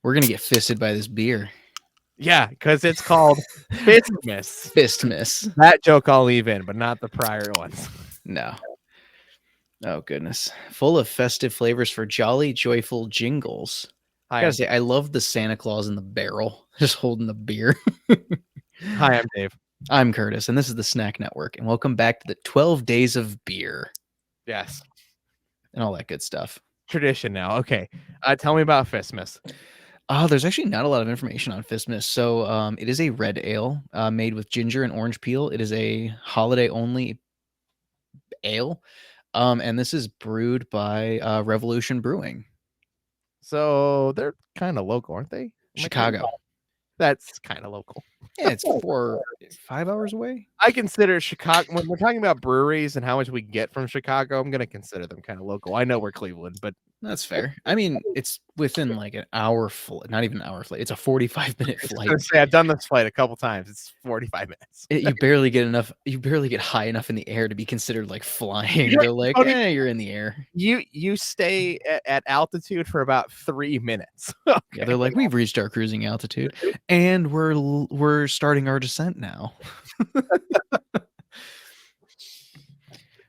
We're gonna get fisted by this beer. Yeah, because it's called Fistmas. Fistmas. That joke I'll leave in, but not the prior ones. No. Oh goodness. Full of festive flavors for jolly, joyful jingles. I gotta say, I love the Santa Claus in the barrel, just holding the beer. Hi, I'm Dave. I'm Curtis, and this is the Snack Network, and welcome back to the 12 Days of Beer. Yes. And all that good stuff. Tradition now. Okay. Tell me about Fistmas. There's actually not a lot of information on Fistmas. So it is a red ale made with ginger and orange peel. It is a holiday-only ale. And this is brewed by Revolution Brewing. So they're kind of local, aren't they? Chicago. That's kind of local. Yeah, it's 5 hours away. I consider Chicago, when we're talking about breweries and how much we get from Chicago, I'm going to consider them kind of local. I know we're Cleveland, but that's fair. I mean, it's within like an hour flight, not even an hour flight. It's a 45-minute flight. I've done this flight a couple times. It's 45 minutes. You barely get enough. You barely get high enough in the air to be considered like flying. They're like, you're in the air. You stay at altitude for about 3 minutes. Okay. Yeah, they're like, we've reached our cruising altitude, and we're starting our descent now.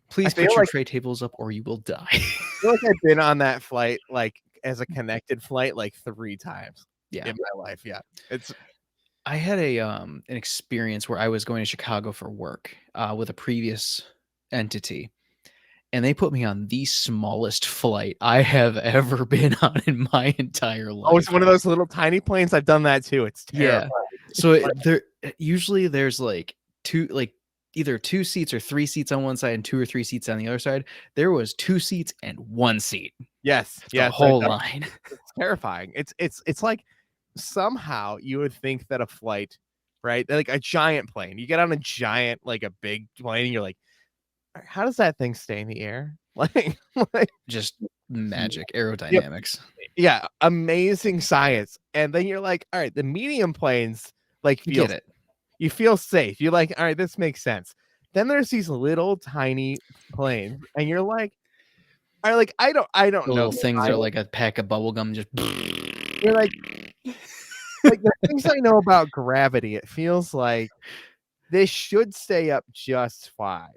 Please put your tray tables up or you will die. I feel like I've been on that flight, like as a connected flight, like 3 times in my life. Yeah. I had an experience where I was going to Chicago for work with a previous entity, and they put me on the smallest flight I have ever been on in my entire life. Oh, it's one of those little tiny planes. I've done that too. It's terrifying. Yeah. So there's like either 2 seats or 3 seats on one side and 2 or 3 seats on the other side. There was 2 seats and 1 seat. Yes. The whole line. It's terrifying. It's like somehow you would think that a flight, right? Like a giant plane. You get on a giant, like a big plane, and you're like, how does that thing stay in the air? Like just magic aerodynamics. Yeah, amazing science. And then you're like, all right, the medium planes, like get it. You feel safe. You're like, all right, this makes sense. Then there's these little tiny planes, and you're like, all right, like I don't the know. Little things are like a pack of bubble gum. Just you're like the things I know about gravity. It feels like this should stay up just fine,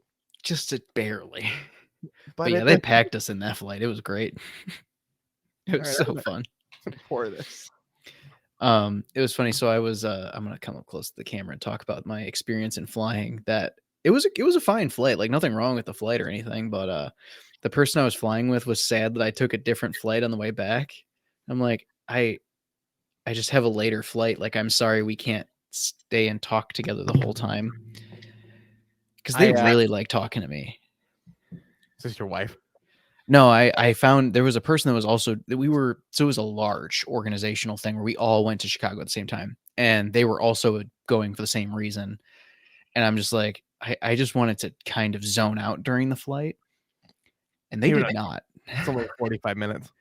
just barely. But yeah, they packed us in that flight. It was great. It was so fun. For this. It was funny. So I was I'm gonna come up close to the camera and talk about my experience in flying. That it was a fine flight, like nothing wrong with the flight or anything, but the person I was flying with was sad that I took a different flight on the way back. I'm like, I just have a later flight. Like, I'm sorry we can't stay and talk together the whole time. Because they really like talking to me. Is this your wife? No, I found there was a person that was also so it was a large organizational thing where we all went to Chicago at the same time, and they were also going for the same reason. And I'm just like, I just wanted to kind of zone out during the flight, and they did not. It's only 45 minutes.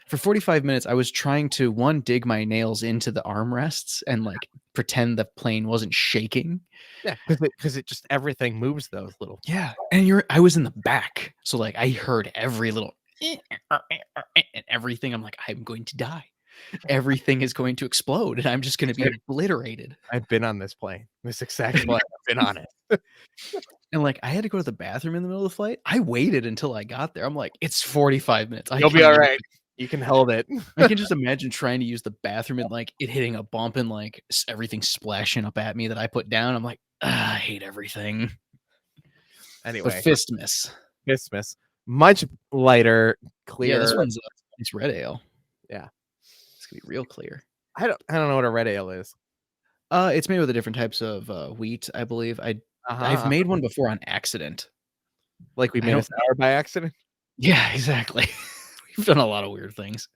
For 45 minutes, I was trying to dig my nails into the armrests and like pretend the plane wasn't shaking. Yeah, because it just everything moves those little. Yeah, and I was in the back, so like I heard every little and everything. I'm like, I'm going to die. Everything is going to explode, and I'm just going to be obliterated. I've been on this plane, this exact plane. I've been on it. And like, I had to go to the bathroom in the middle of the flight. I waited until I got there. I'm like, it's 45 minutes. You'll be all right. You can hold it. I can just imagine trying to use the bathroom and like it hitting a bump and like everything splashing up at me that I put down. I'm like, I hate everything. Anyway, but Fistmas, much lighter, clear. Yeah, this one's it's red ale. Yeah, it's gonna be real clear. I don't know what a red ale is. It's made with the different types of wheat, I believe. I've made one before on accident. Like we made a sour by accident. Yeah, exactly. We've done a lot of weird things.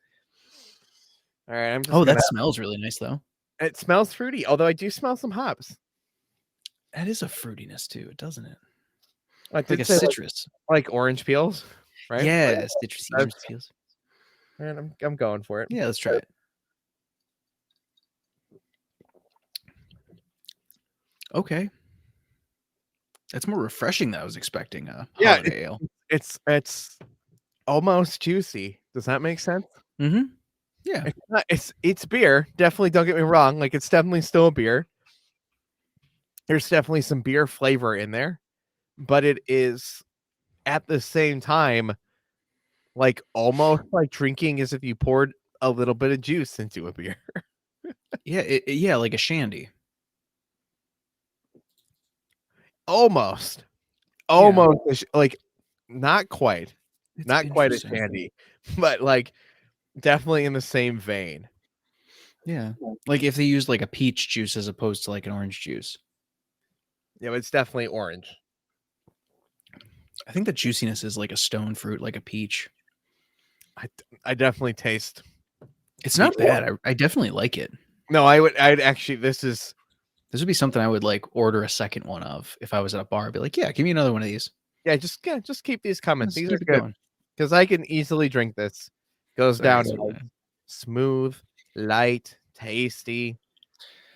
All right. That smells really nice, though. It smells fruity, although I do smell some hops. That is a fruitiness, too, doesn't it? Like a citrus. Like orange peels, right? Yeah, citrusy orange peels. And I'm going for it. Yeah, let's try it. Okay. That's more refreshing than I was expecting. Holiday ale. It's almost juicy. Does that make sense? Mm-hmm. Yeah. It's beer. Definitely, don't get me wrong. Like, it's definitely still a beer. There's definitely some beer flavor in there, but it is at the same time like almost like drinking as if you poured a little bit of juice into a beer. Yeah, yeah, like a shandy. Almost. Yeah. Almost like not quite. It's Not quite a interesting. shandy, but like definitely in the same vein. Yeah. Like if they used like a peach juice as opposed to like an orange juice. Yeah, it's definitely orange. I think the juiciness is like a stone fruit, like a peach. I definitely taste It's the not bad. I definitely like it. No, I'd actually this is This would be something I would like order a second one of if I was at a bar. I'd be like, yeah, give me another one of these. yeah, just keep these coming. Let's These are keep it good going. because I can easily drink this. Goes Sorry, down that's nice, what smooth, light, tasty,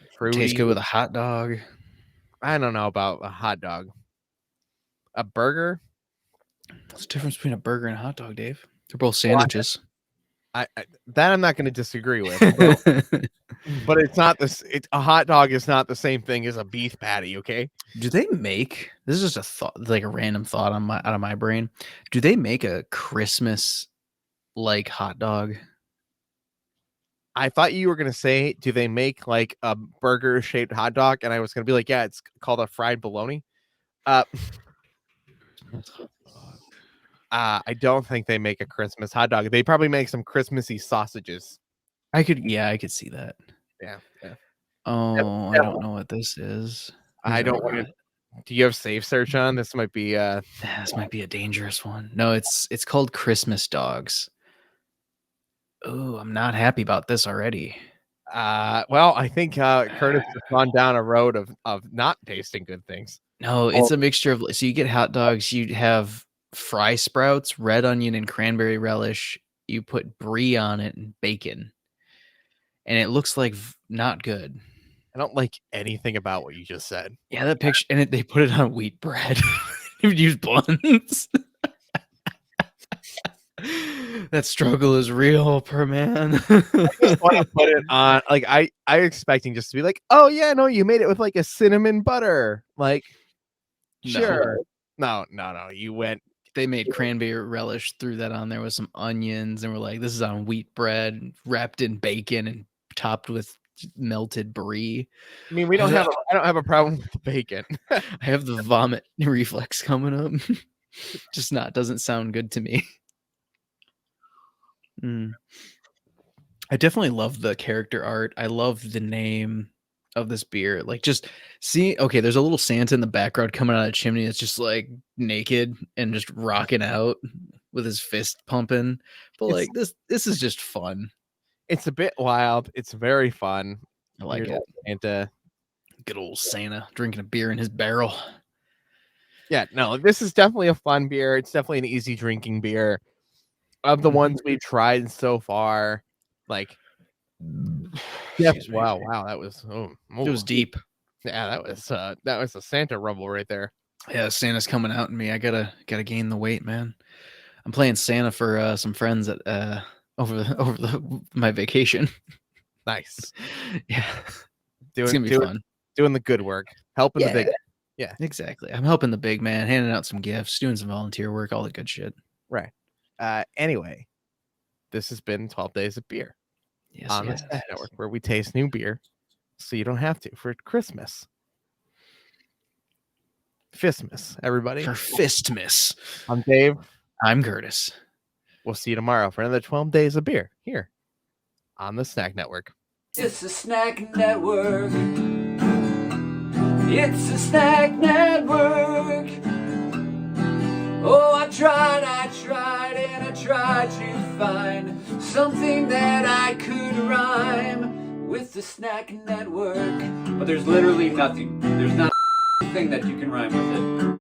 tastes fruity. good with a hot dog. I don't know about a hot dog. A burger? What's the difference between a burger and a hot dog, Dave? They're both Well, sandwiches. I that I'm not going to disagree with, but it's not this. It's a hot dog is not the same thing as a beef patty. Okay, Do they make this is just a thought, like a random thought on my out of my brain. Do they make a Christmas like hot dog? I thought you were going to say, do they make like a burger shaped hot dog? And I was going to be like, yeah, it's called a fried bologna. Uh, I don't think they make a Christmas hot dog. They probably make some Christmassy sausages. I could see that. Yeah, yeah. Oh, I don't know what this is. I don't want to. Do you have safe search on? This might be This might be a dangerous one. No, it's called Christmas dogs. Oh, I'm not happy about this already. well, I think Curtis has gone down a road of not tasting good things. No, it's a mixture of so you get hot dogs, you have fry sprouts, red onion, and cranberry relish. You put brie on it and bacon. And it looks like not good. I don't like anything about what you just said. Yeah, that picture and they put it on wheat bread. Use buns. That struggle is real, per man. I just want to put it on. Like I expecting just to be like, oh yeah, no, you made it with like a cinnamon butter. Like, sure. No. You went. They made cranberry relish, threw that on there with some onions, and we're like, this is on wheat bread, wrapped in bacon and topped with melted brie. I mean, I don't have a problem with the bacon. I have the vomit reflex coming up. Just doesn't sound good to me. I definitely love the character art. I love the name of this beer. Like just see, okay, there's a little Santa in the background coming out of the chimney that's just like naked and just rocking out with his fist pumping. But like this is just fun. It's a bit wild. It's very fun. I like it. Santa. Good old Santa drinking a beer in his barrel. Yeah, no, this is definitely a fun beer. It's definitely an easy drinking beer. Of the ones we've tried so far, like, yeah, wow, that was it was deep. Yeah, that was a Santa rumble right there. Yeah, Santa's coming out in me. I gotta gain the weight, man. I'm playing Santa for some friends at over my vacation. Nice. Yeah, it's gonna be fun. Doing the good work, helping the big. Yeah, exactly. I'm helping the big man, handing out some gifts, doing some volunteer work, all the good shit. Right. Anyway, this has been 12 Days of Beer on the Snack Network, where we taste new beer so you don't have to for Christmas. Fistmas, everybody. For Fistmas. I'm Dave. I'm Curtis. We'll see you tomorrow for another 12 Days of Beer here on the Snack Network. It's the Snack Network. It's the Snack Network. Oh, I tried, and I tried to find something that I could rhyme with the Snack Network. But there's literally nothing. There's not a thing that you can rhyme with it.